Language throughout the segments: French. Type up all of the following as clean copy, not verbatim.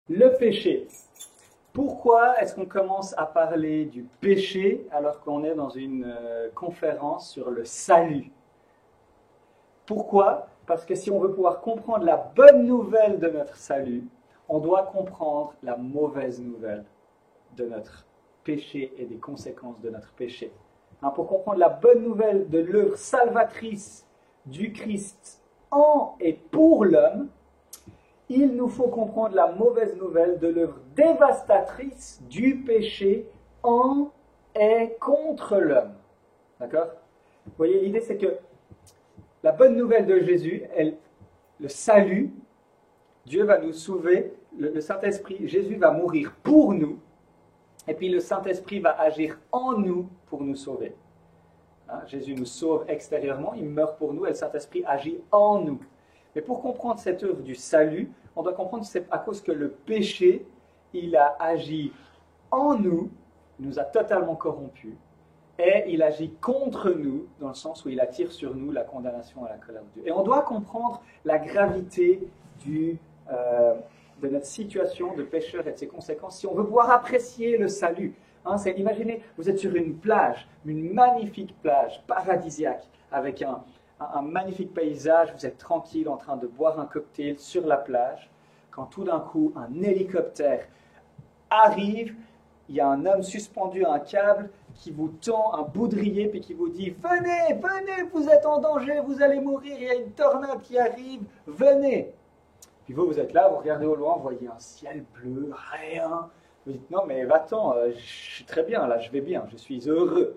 Le péché. Pourquoi est-ce qu'on commence à parler du péché alors qu'on est dans une conférence sur le salut? Pourquoi? Parce que si on veut pouvoir comprendre la bonne nouvelle de notre salut, on doit comprendre la mauvaise nouvelle de notre péché et des conséquences de notre péché. Pour comprendre la bonne nouvelle de l'œuvre salvatrice du Christ en et pour l'homme, il nous faut comprendre la mauvaise nouvelle de l'œuvre dévastatrice du péché en et contre l'homme. D'accord? Vous voyez, l'idée c'est que la bonne nouvelle de Jésus, le salut, Dieu va nous sauver, le Saint-Esprit, Jésus va mourir pour nous, et puis le Saint-Esprit va agir en nous pour nous sauver. Jésus nous sauve extérieurement, il meurt pour nous, et le Saint-Esprit agit en nous. Mais pour comprendre cette œuvre du salut, on doit comprendre que c'est à cause que le péché, il a agi en nous, il nous a totalement corrompus, et il agit contre nous, dans le sens où il attire sur nous la condamnation et la colère de Dieu. Et on doit comprendre la gravité de notre situation de pécheur et de ses conséquences si on veut pouvoir apprécier le salut. Imaginez, vous êtes sur une plage, une magnifique plage paradisiaque, avec un magnifique paysage, vous êtes tranquille en train de boire un cocktail sur la plage, quand tout d'un coup un hélicoptère arrive, il y a un homme suspendu à un câble qui vous tend un baudrier puis qui vous dit « Venez, venez, vous êtes en danger, vous allez mourir, il y a une tornade qui arrive, venez !» Puis vous êtes là, vous regardez au loin, vous voyez un ciel bleu, rien. Vous dites « Non mais va-t'en, je suis très bien là, je vais bien, je suis heureux !»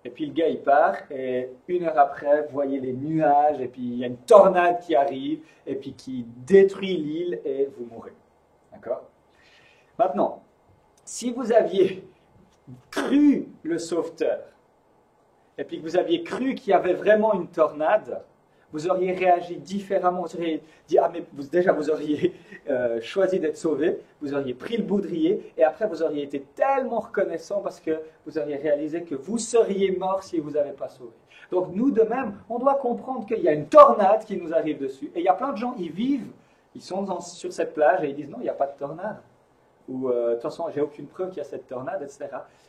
Et puis le gars il part, et une heure après, vous voyez les nuages, et puis il y a une tornade qui arrive, et puis qui détruit l'île, et vous mourrez. D'accord? Maintenant, si vous aviez cru le sauveteur, et puis que vous aviez cru qu'il y avait vraiment une tornade, vous auriez réagi différemment. Vous auriez dit, ah mais vous auriez choisi d'être sauvé, vous auriez pris le baudrier, et après vous auriez été tellement reconnaissant parce que vous auriez réalisé que vous seriez mort si vous n'avez pas sauvé. Donc nous de même, on doit comprendre qu'il y a une tornade qui nous arrive dessus, et il y a plein de gens, ils vivent, ils sont sur cette plage, et ils disent, non, il n'y a pas de tornade. Ou de toute façon, j'ai aucune preuve qu'il y a cette tornade, etc.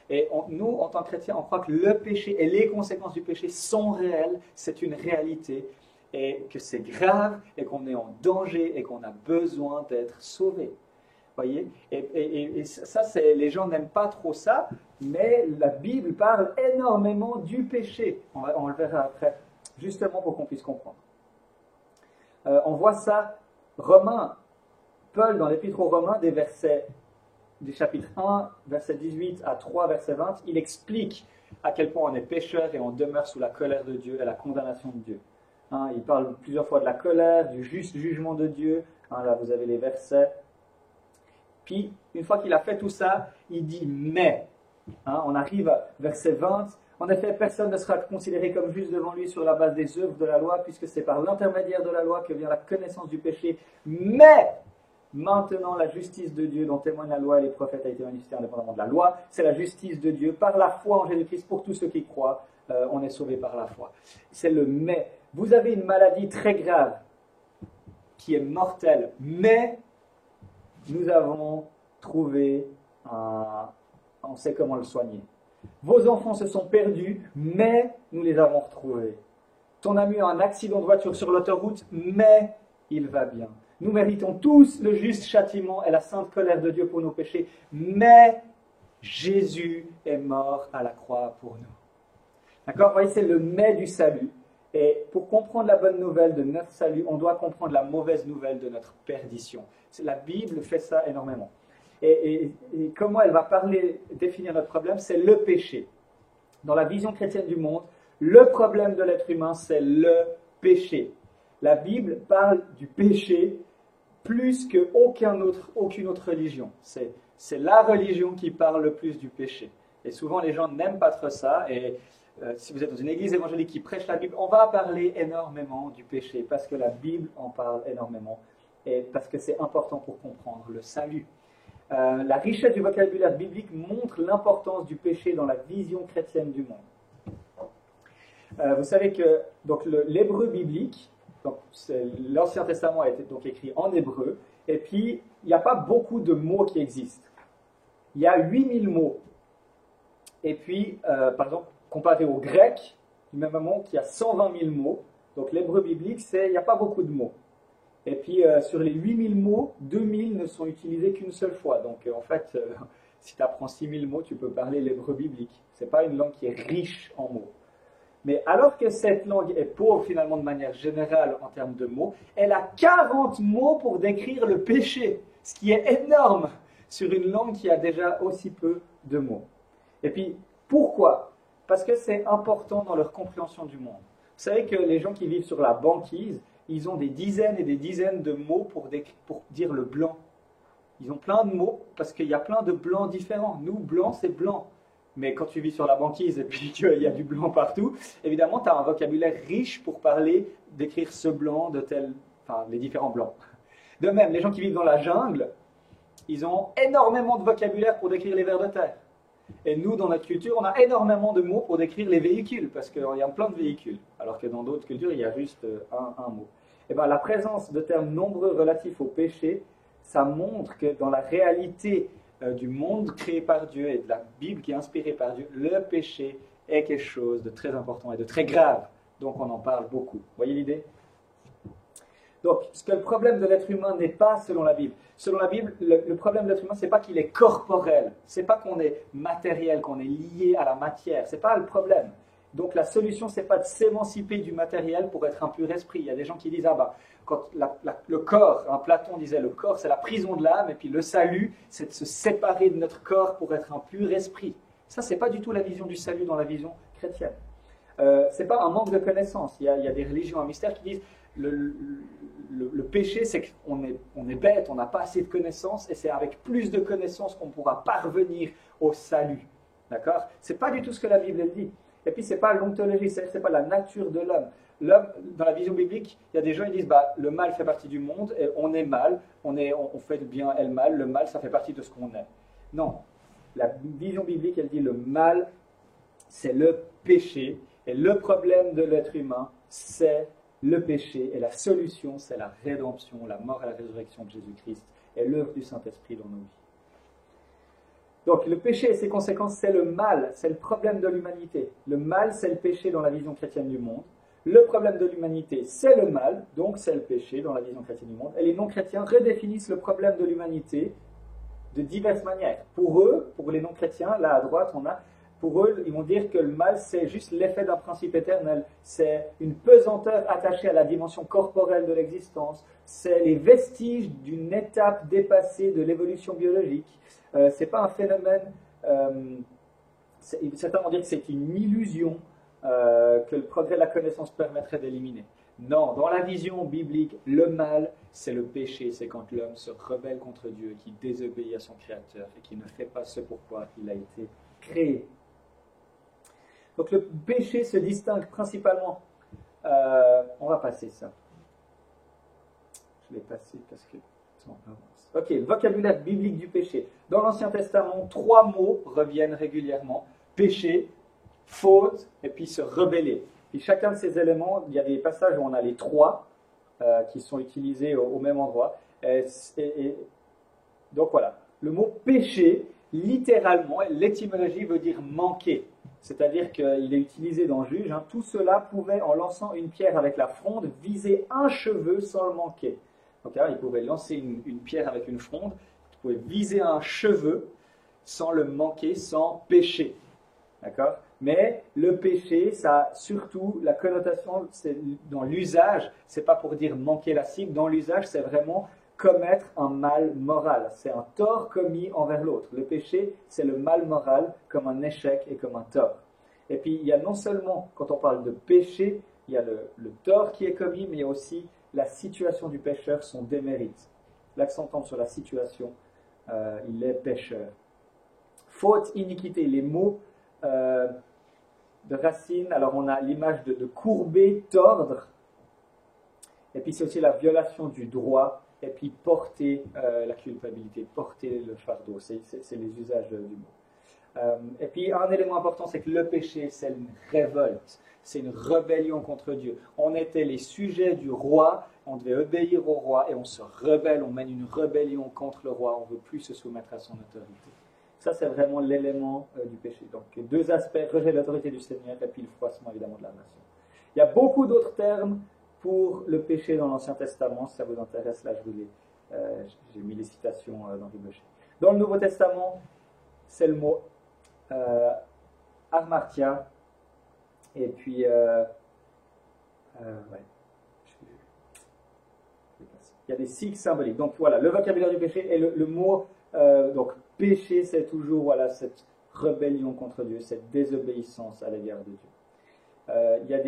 Et nous, en tant que chrétiens, on croit que le péché et les conséquences du péché sont réelles, c'est une réalité, et que c'est grave, et qu'on est en danger, et qu'on a besoin d'être sauvé. Voyez? Et ça, les gens n'aiment pas trop ça, mais la Bible parle énormément du péché. On le verra après, justement pour qu'on puisse comprendre. On voit ça, Romains, Paul, dans l'Épître aux Romains, du chapitre 1, verset 18 à 3, verset 20, il explique à quel point on est pécheur et on demeure sous la colère de Dieu et la condamnation de Dieu. Il parle plusieurs fois de la colère, du juste jugement de Dieu. Là, vous avez les versets. Puis, une fois qu'il a fait tout ça, il dit « mais ». On arrive à verset 20. « En effet, personne ne sera considéré comme juste devant lui sur la base des œuvres de la loi, puisque c'est par l'intermédiaire de la loi que vient la connaissance du péché. Mais maintenant, la justice de Dieu dont témoignent la loi et les prophètes a été manifestée indépendamment de la loi. C'est la justice de Dieu par la foi en Jésus-Christ pour tous ceux qui croient. On est sauvés par la foi. » C'est le « mais ». Vous avez une maladie très grave qui est mortelle, mais nous avons trouvé on sait comment le soigner. Vos enfants se sont perdus, mais nous les avons retrouvés. Ton ami a un accident de voiture sur l'autoroute, mais il va bien. Nous méritons tous le juste châtiment et la sainte colère de Dieu pour nos péchés, mais Jésus est mort à la croix pour nous. D'accord? Vous voyez, c'est le mais du salut. Et pour comprendre la bonne nouvelle de notre salut, on doit comprendre la mauvaise nouvelle de notre perdition. La Bible fait ça énormément. Et comment elle va définir notre problème? C'est le péché. Dans la vision chrétienne du monde, le problème de l'être humain, c'est le péché. La Bible parle du péché plus qu'aucune autre religion. C'est la religion qui parle le plus du péché. Et souvent, les gens n'aiment pas trop ça. Et si vous êtes dans une église évangélique qui prêche la Bible, on va parler énormément du péché, parce que la Bible en parle énormément, et parce que c'est important pour comprendre le salut. La richesse du vocabulaire biblique montre l'importance du péché dans la vision chrétienne du monde. Vous savez que l'hébreu biblique, l'Ancien Testament a été donc écrit en hébreu, et puis il n'y a pas beaucoup de mots qui existent. Il y a 8000 mots. Et puis, par exemple, comparé au grec, du même moment qu'il y a 120 000 mots, donc l'hébreu biblique, il n'y a pas beaucoup de mots. Et puis, sur les 8000 mots, 2000 ne sont utilisés qu'une seule fois. Donc, en fait, si tu apprends 6000 mots, tu peux parler l'hébreu biblique. Ce n'est pas une langue qui est riche en mots. Mais alors que cette langue est pauvre, finalement, de manière générale, en termes de mots, elle a 40 mots pour décrire le péché, ce qui est énorme sur une langue qui a déjà aussi peu de mots. Et puis, pourquoi? Parce que c'est important dans leur compréhension du monde. Vous savez que les gens qui vivent sur la banquise, ils ont des dizaines et des dizaines de mots pour dire le blanc. Ils ont plein de mots parce qu'il y a plein de blancs différents. Nous, blanc, c'est blanc. Mais quand tu vis sur la banquise et puis qu'il y a du blanc partout, évidemment, tu as un vocabulaire riche pour parler, décrire ce blanc, enfin, les différents blancs. De même, les gens qui vivent dans la jungle, ils ont énormément de vocabulaire pour décrire les vers de terre. Et nous, dans notre culture, on a énormément de mots pour décrire les véhicules, parce qu'il y a plein de véhicules, alors que dans d'autres cultures, il y a juste un mot. Et bien, la présence de termes nombreux relatifs au péché, ça montre que dans la réalité du monde créé par Dieu et de la Bible qui est inspirée par Dieu, le péché est quelque chose de très important et de très grave. Donc, on en parle beaucoup. Vous voyez l'idée? Donc, ce que le problème de l'être humain n'est pas selon la Bible. Selon la Bible, le problème de l'être humain, ce n'est pas qu'il est corporel, ce n'est pas qu'on est matériel, qu'on est lié à la matière, ce n'est pas le problème. Donc la solution, ce n'est pas de s'émanciper du matériel pour être un pur esprit. Il y a des gens qui disent, ah bah, quand le corps, Platon disait, le corps c'est la prison de l'âme, et puis le salut, c'est de se séparer de notre corps pour être un pur esprit. Ça, ce n'est pas du tout la vision du salut dans la vision chrétienne. Ce n'est pas un manque de connaissance. Il y a des religions, un mystère qui disent, le péché, c'est qu'on est bête, on n'a pas assez de connaissances, et c'est avec plus de connaissances qu'on pourra parvenir au salut. D'accord? Ce n'est pas du tout ce que la Bible elle dit. Et puis, ce n'est pas l'ontologie, ce n'est pas la nature de l'homme. L'homme, dans la vision biblique, il y a des gens qui disent bah, le mal fait partie du monde, et on est mal, on fait le bien et le mal, ça fait partie de ce qu'on est. Non. La vision biblique, elle dit le mal, c'est le péché, et le problème de l'être humain, c'est le péché, et la solution, c'est la rédemption, la mort et la résurrection de Jésus-Christ, et l'œuvre du Saint-Esprit dans nos vies. Donc le péché et ses conséquences, c'est le mal, c'est le problème de l'humanité. Le mal, c'est le péché dans la vision chrétienne du monde. Le problème de l'humanité, c'est le mal, donc c'est le péché dans la vision chrétienne du monde. Et les non-chrétiens redéfinissent le problème de l'humanité de diverses manières. Pour eux, pour les non-chrétiens, là à droite, pour eux, ils vont dire que le mal, c'est juste l'effet d'un principe éternel. C'est une pesanteur attachée à la dimension corporelle de l'existence. C'est les vestiges d'une étape dépassée de l'évolution biologique. C'est pas un phénomène. Certains vont dire que c'est une illusion que le progrès de la connaissance permettrait d'éliminer. Non, dans la vision biblique, le mal, c'est le péché. C'est quand l'homme se rebelle contre Dieu, qui désobéit à son Créateur et qui ne fait pas ce pourquoi il a été créé. Donc le péché se distingue principalement. On va passer ça. Je vais passer parce que on avance. Ok, le vocabulaire biblique du péché. Dans l'Ancien Testament, 3 mots reviennent régulièrement. Péché, faute, et puis se rebeller. Puis chacun de ces éléments, il y a des passages où on a les 3 qui sont utilisés au même endroit. Donc voilà, le mot péché, littéralement, l'étymologie veut dire manquer. C'est-à-dire qu'il est utilisé dans Juge. Tout cela pouvait, en lançant une pierre avec la fronde, viser un cheveu sans le manquer. Donc, il pouvait lancer une pierre avec une fronde, il pouvait viser un cheveu sans le manquer, sans pécher. D'accord? Mais le péché, ça a surtout la connotation, c'est dans l'usage, c'est pas pour dire manquer la cible, dans l'usage, c'est vraiment commettre un mal moral. C'est un tort commis envers l'autre. Le péché, c'est le mal moral comme un échec et comme un tort. Et puis, il y a non seulement, quand on parle de péché, il y a le tort qui est commis, mais il y a aussi la situation du pécheur, son démérite. L'accent tombe sur la situation, il est pécheur. Faute, iniquité, les mots de racine, alors on a l'image de courber, tordre, et puis c'est aussi la violation du droit, et puis porter la culpabilité, porter le fardeau, c'est les usages du mot. Et puis un élément important, c'est que le péché, c'est une révolte, c'est une rébellion contre Dieu. On était les sujets du roi, on devait obéir au roi et on se rebelle, on mène une rébellion contre le roi, on ne veut plus se soumettre à son autorité. Ça, c'est vraiment l'élément du péché. Donc, deux aspects, rejet de l'autorité du Seigneur et puis le froissement, évidemment, de la nation. Il y a beaucoup d'autres termes pour le péché dans l'Ancien Testament. Si ça vous intéresse, là, j'ai mis les citations dans le péché. Dans le Nouveau Testament, c'est le mot hamartia. Et puis, il y a des signes symboliques. Donc, voilà, le vocabulaire du péché et le mot... donc, péché, c'est toujours voilà, cette rébellion contre Dieu, cette désobéissance à l'égard de Dieu. Il y a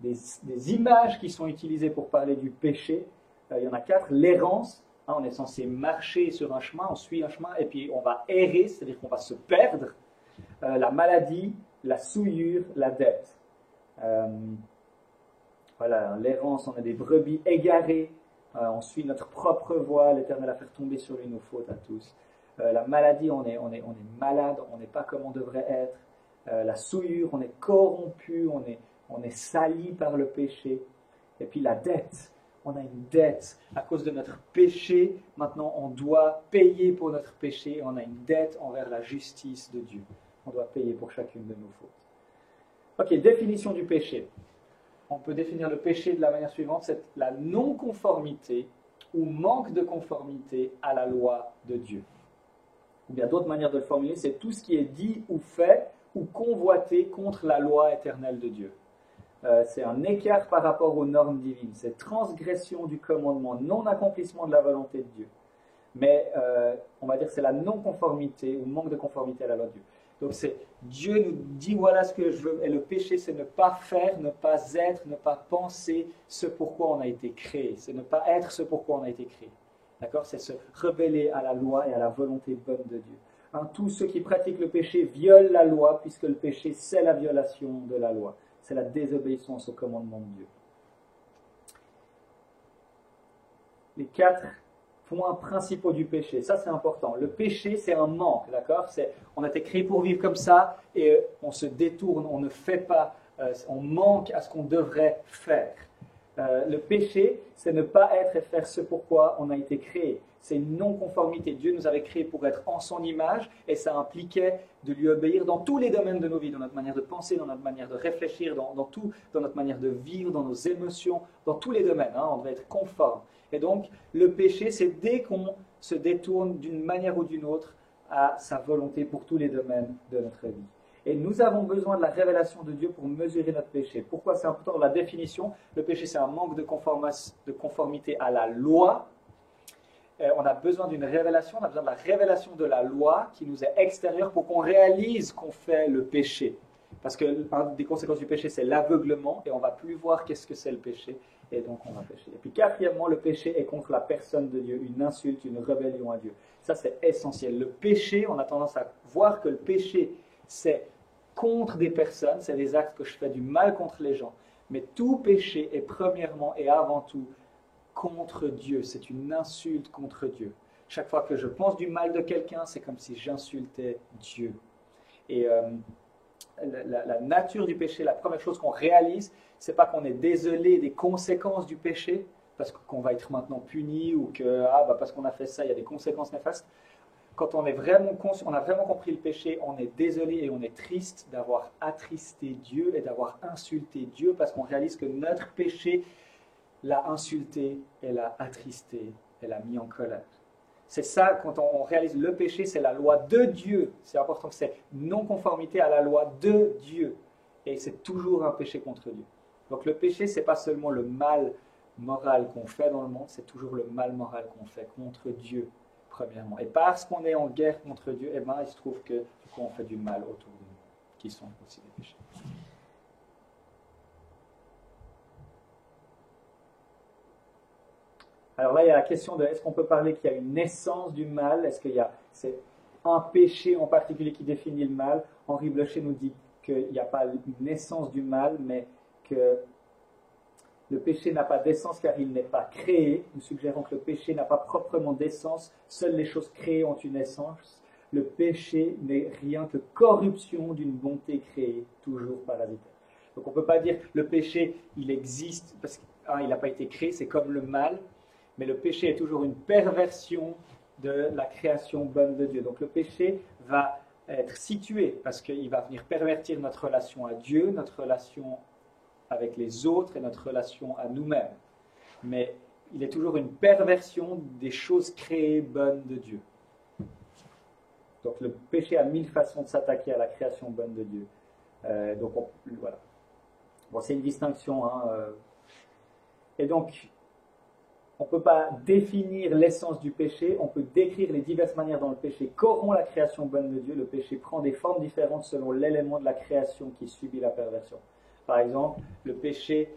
des images qui sont utilisées pour parler du péché. Il y en a 4. L'errance, on est censé marcher sur un chemin, on suit un chemin, et puis on va errer, c'est-à-dire qu'on va se perdre. La maladie, la souillure, la dette. Voilà, l'errance, on a des brebis égarées, on suit notre propre voie, l'Éternel a fait tomber sur lui nos fautes à tous. La maladie, on est malade, on n'est pas comme on devrait être. La souillure, on est corrompu, on est sali par le péché. Et puis la dette, on a une dette. À cause de notre péché, maintenant on doit payer pour notre péché. On a une dette envers la justice de Dieu. On doit payer pour chacune de nos fautes. Ok, définition du péché. On peut définir le péché de la manière suivante, c'est la non-conformité ou manque de conformité à la loi de Dieu. Ou bien d'autres manières de le formuler, c'est tout ce qui est dit ou fait ou convoité contre la loi éternelle de Dieu. C'est un écart par rapport aux normes divines, c'est transgression du commandement, non-accomplissement de la volonté de Dieu. Mais on va dire que c'est la non-conformité ou manque de conformité à la loi de Dieu. Donc Dieu nous dit voilà ce que je veux, et le péché c'est ne pas faire, ne pas être, ne pas penser ce pourquoi on a été créé, c'est ne pas être ce pourquoi on a été créé. D'accord? C'est se rebeller à la loi et à la volonté bonne de Dieu. Hein, tous ceux qui pratiquent le péché violent la loi, puisque le péché, c'est la violation de la loi. C'est la désobéissance au commandement de Dieu. Les 4 points principaux du péché, ça c'est important. Le péché, c'est un manque, d'accord? On a été créé pour vivre comme ça, et on se détourne, on ne fait pas, on manque à ce qu'on devrait faire. Le péché, c'est ne pas être et faire ce pourquoi on a été créé. C'est une non-conformité. Dieu nous avait créés pour être en son image et ça impliquait de lui obéir dans tous les domaines de nos vies, dans notre manière de penser, dans notre manière de réfléchir, dans notre manière de vivre, dans nos émotions, dans tous les domaines. Hein, on devait être conforme. Et donc, le péché, c'est dès qu'on se détourne d'une manière ou d'une autre à sa volonté pour tous les domaines de notre vie. Et nous avons besoin de la révélation de Dieu pour mesurer notre péché. Pourquoi c'est important dans la définition? Le péché, c'est un manque de conformité à la loi. On a besoin d'une révélation, on a besoin de la révélation de la loi qui nous est extérieure pour qu'on réalise qu'on fait le péché. Parce que une des conséquences du péché, c'est l'aveuglement et on ne va plus voir qu'est-ce que c'est le péché et donc on va pécher. Et puis quatrièmement, le péché est contre la personne de Dieu, une insulte, une rébellion à Dieu. Ça, c'est essentiel. Le péché, on a tendance à voir que le péché, c'est contre des personnes, c'est des actes que je fais du mal contre les gens. Mais tout péché est premièrement et avant tout contre Dieu. C'est une insulte contre Dieu. Chaque fois que je pense du mal de quelqu'un, c'est comme si j'insultais Dieu. Et la nature du péché, la première chose qu'on réalise, c'est pas qu'on est désolé des conséquences du péché, parce qu'on va être maintenant puni, ou que parce qu'on a fait ça, il y a des conséquences néfastes. Quand on a vraiment compris le péché, on est désolé et on est triste d'avoir attristé Dieu et d'avoir insulté Dieu parce qu'on réalise que notre péché l'a insulté et l'a attristé et l'a mis en colère. C'est ça, quand on réalise le péché, c'est la loi de Dieu. C'est important que c'est non-conformité à la loi de Dieu. Et c'est toujours un péché contre Dieu. Donc le péché, ce n'est pas seulement le mal moral qu'on fait dans le monde, c'est toujours le mal moral qu'on fait contre Dieu. Premièrement. Et parce qu'on est en guerre contre Dieu, eh ben, il se trouve que du coup, on fait du mal autour de nous, qui sont aussi des péchés. Alors là, il y a la question de est-ce qu'on peut parler qu'il y a une naissance du mal? Est-ce qu'il y a c'est un péché en particulier qui définit le mal? Henri Blocher nous dit qu'il n'y a pas une naissance du mal, mais que le péché n'a pas d'essence car il n'est pas créé. Nous suggérons que le péché n'a pas proprement d'essence. Seules les choses créées ont une essence. Le péché n'est rien que corruption d'une bonté créée, toujours parasitaire. Donc on ne peut pas dire le péché, il existe, parce qu'il n'a pas été créé, c'est comme le mal, mais le péché est toujours une perversion de la création bonne de Dieu. Donc le péché va être situé, parce qu'il va venir pervertir notre relation à Dieu, notre relation avec les autres et notre relation à nous-mêmes. Mais il est toujours une perversion des choses créées bonnes de Dieu. Donc le péché a 1000 façons de s'attaquer à la création bonne de Dieu. Voilà. Bon, c'est une distinction. Et donc, on ne peut pas définir l'essence du péché, on peut décrire les diverses manières dont le péché corrompt la création bonne de Dieu. Le péché prend des formes différentes selon l'élément de la création qui subit la perversion. Par exemple, le péché,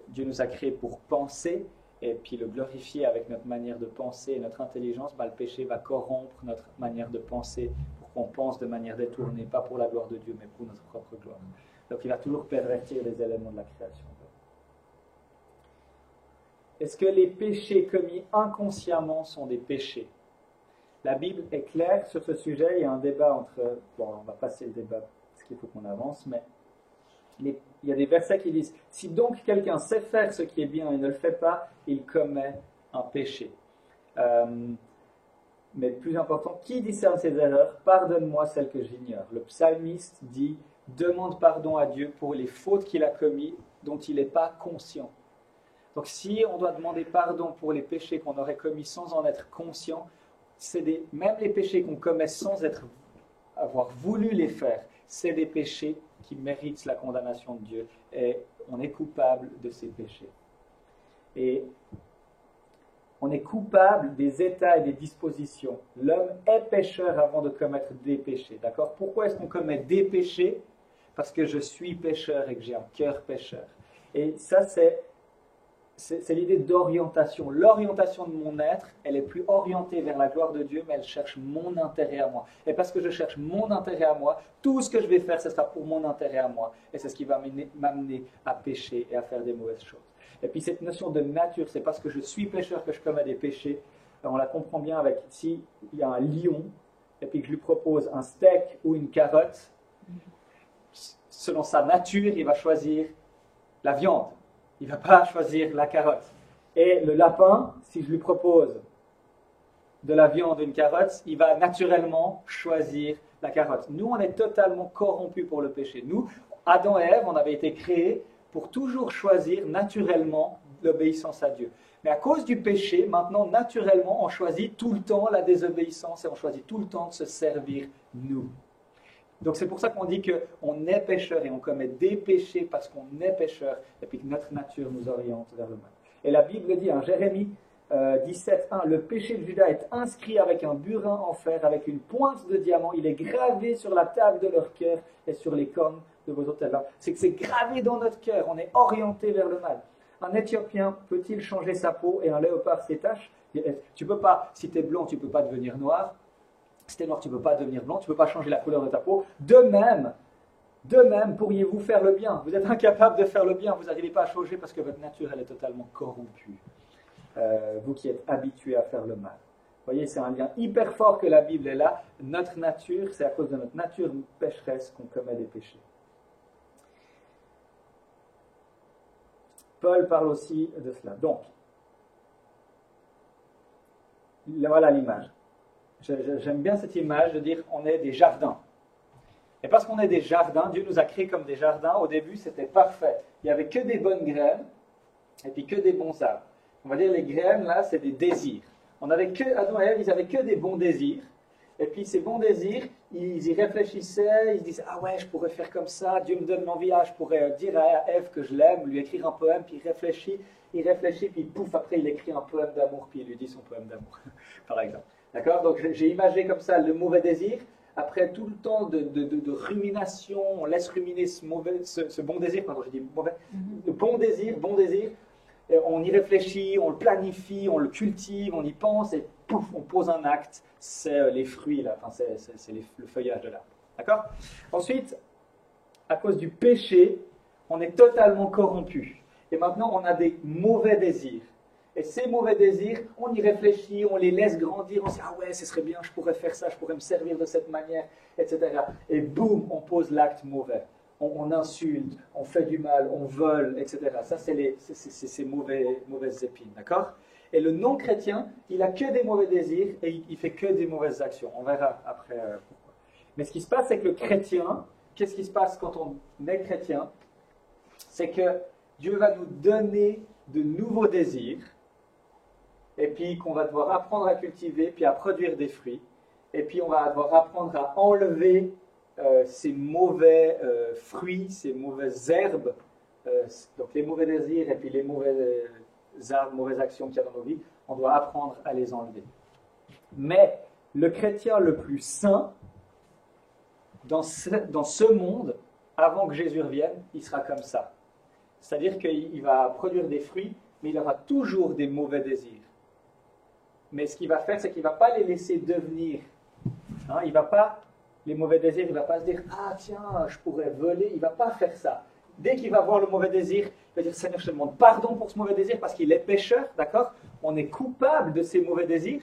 Dieu nous a créés pour penser, et puis le glorifier avec notre manière de penser et notre intelligence, le péché va corrompre notre manière de penser pour qu'on pense de manière détournée, pas pour la gloire de Dieu, mais pour notre propre gloire. Donc il va toujours pervertir les éléments de la création. Est-ce que les péchés commis inconsciemment sont des péchés? La Bible est claire sur ce sujet. Il y a un débat entre... Bon, on va passer le débat parce qu'il faut qu'on avance, mais il y a des versets qui disent « Si donc quelqu'un sait faire ce qui est bien et ne le fait pas, il commet un péché. » Mais plus important, qui discerne ses erreurs? Pardonne-moi celles que j'ignore. Le psalmiste dit « Demande pardon à Dieu pour les fautes qu'il a commises dont il n'est pas conscient. » Donc si on doit demander pardon pour les péchés qu'on aurait commis sans en être conscient, même les péchés qu'on commet sans avoir voulu les faire, c'est des péchés qui méritent la condamnation de Dieu. Et on est coupable de ces péchés. Et on est coupable des états et des dispositions. L'homme est pécheur avant de commettre des péchés. D'accord? Pourquoi est-ce qu'on commet des péchés? Parce que je suis pécheur et que j'ai un cœur pécheur. Et ça, c'est l'idée d'orientation. L'orientation de mon être, elle est plus orientée vers la gloire de Dieu, mais elle cherche mon intérêt à moi. Et parce que je cherche mon intérêt à moi, tout ce que je vais faire, ce sera pour mon intérêt à moi. Et c'est ce qui va m'amener à pécher et à faire des mauvaises choses. Et puis cette notion de nature, c'est parce que je suis pécheur que je commets des péchés. Alors on la comprend bien avec, si il y a un lion, et puis que je lui propose un steak ou une carotte, selon sa nature, il va choisir la viande. Il ne va pas choisir la carotte. Et le lapin, si je lui propose de la viande ou une carotte, il va naturellement choisir la carotte. Nous, on est totalement corrompus pour le péché. Nous, Adam et Ève, on avait été créés pour toujours choisir naturellement l'obéissance à Dieu. Mais à cause du péché, maintenant, naturellement, on choisit tout le temps la désobéissance et on choisit tout le temps de se servir nous. Donc c'est pour ça qu'on dit qu'on est pécheur et on commet des péchés parce qu'on est pécheur et puis que notre nature nous oriente vers le mal. Et la Bible dit en Jérémie 17:1, le péché de Juda est inscrit avec un burin en fer, avec une pointe de diamant, il est gravé sur la table de leur cœur et sur les cornes de vos autels. C'est que c'est gravé dans notre cœur, on est orienté vers le mal. Un Éthiopien peut-il changer sa peau et un léopard ses taches? Tu peux pas, si tu es blanc, tu ne peux pas devenir noir. Si tu es noir, tu ne peux pas devenir blanc, tu ne peux pas changer la couleur de ta peau. De même, pourriez-vous faire le bien? Vous êtes incapable de faire le bien, vous n'arrivez pas à changer parce que votre nature, elle est totalement corrompue. Vous qui êtes habitués à faire le mal. Vous voyez, c'est un lien hyper fort que la Bible est là. Notre nature, c'est à cause de notre nature pécheresse qu'on commet des péchés. Paul parle aussi de cela. Donc, voilà l'image. J'aime bien cette image de dire on est des jardins. Et parce qu'on est des jardins, Dieu nous a créés comme des jardins. Au début, c'était parfait. Il n'y avait que des bonnes graines et puis que des bons arbres. On va dire les graines, là, c'est des désirs. Adam et Ève, ils n'avaient que des bons désirs. Et puis ces bons désirs, ils y réfléchissaient, ils se disaient « Ah ouais, je pourrais faire comme ça, Dieu me donne l'envie, je pourrais dire à Ève que je l'aime, lui écrire un poème, puis il réfléchit, puis pouf, après il écrit un poème d'amour, puis il lui dit son poème d'amour, par exemple. D'accord? Donc j'ai imagé comme ça le mauvais désir. Après tout le temps de rumination, on laisse ruminer ce bon désir, pardon, j'ai dit mauvais, le bon désir, et on y réfléchit, on le planifie, on le cultive, on y pense, et pouf, on pose un acte, c'est les fruits, là, enfin, c'est le feuillage de l'arbre. D'accord? Ensuite, à cause du péché, on est totalement corrompu. Et maintenant, on a des mauvais désirs. Et ces mauvais désirs, on y réfléchit, on les laisse grandir, on se dit « Ah ouais, ce serait bien, je pourrais faire ça, je pourrais me servir de cette manière, etc. » Et boum, on pose l'acte mauvais. On insulte, on fait du mal, on vole, etc. Ça, c'est ces mauvaises épines, d'accord? Et le non-chrétien, il a que des mauvais désirs et il fait que des mauvaises actions. On verra après pourquoi. Mais ce qui se passe, c'est que le chrétien, qu'est-ce qui se passe quand on est chrétien? C'est que Dieu va nous donner de nouveaux désirs, et puis qu'on va devoir apprendre à cultiver, puis à produire des fruits, et puis on va devoir apprendre à enlever ces mauvais fruits, ces mauvaises herbes, donc les mauvais désirs et puis les mauvaises arbres, mauvaises actions qu'il y a dans nos vies, on doit apprendre à les enlever. Mais le chrétien le plus saint, dans ce monde, avant que Jésus revienne, il sera comme ça. C'est-à-dire qu'il va produire des fruits, mais il aura toujours des mauvais désirs. Mais ce qu'il va faire, c'est qu'il ne va pas les laisser devenir. Hein, il va pas, les mauvais désirs, il ne va pas se dire « Ah tiens, je pourrais voler », il ne va pas faire ça. Dès qu'il va voir le mauvais désir, il va dire « Seigneur, je te demande pardon pour ce mauvais désir parce qu'il est pécheur, d'accord? On est coupable de ces mauvais désirs.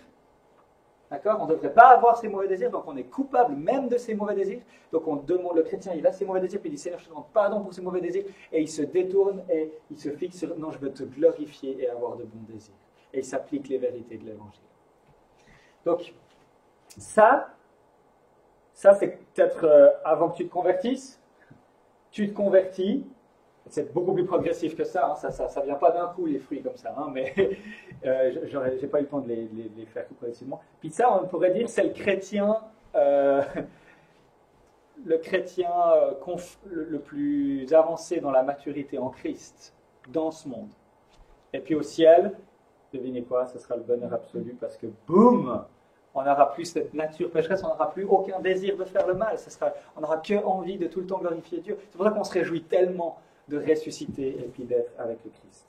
D'accord? On ne devrait pas avoir ces mauvais désirs, donc on est coupable même de ces mauvais désirs. Donc on demande, le chrétien, il a ces mauvais désirs, puis il dit Seigneur, je te demande pardon pour ces mauvais désirs, et il se détourne et il se fixe sur non, je veux te glorifier et avoir de bons désirs. Et il s'applique les vérités de l'évangile. Donc, ça c'est peut-être avant que tu te convertisses. Tu te convertis, c'est beaucoup plus progressif que ça, hein, ça vient pas d'un coup les fruits comme ça, hein, mais j'ai pas eu le temps de les faire tout progressivement. Puis ça, on pourrait dire, c'est le chrétien le plus avancé dans la maturité en Christ, dans ce monde. Et puis au ciel, devinez quoi, ce sera le bonheur absolu parce que boum, on n'aura plus cette nature pécheresse, on n'aura plus aucun désir de faire le mal, on n'aura que envie de tout le temps glorifier Dieu. C'est pour ça qu'on se réjouit tellement de ressusciter et puis d'être avec le Christ.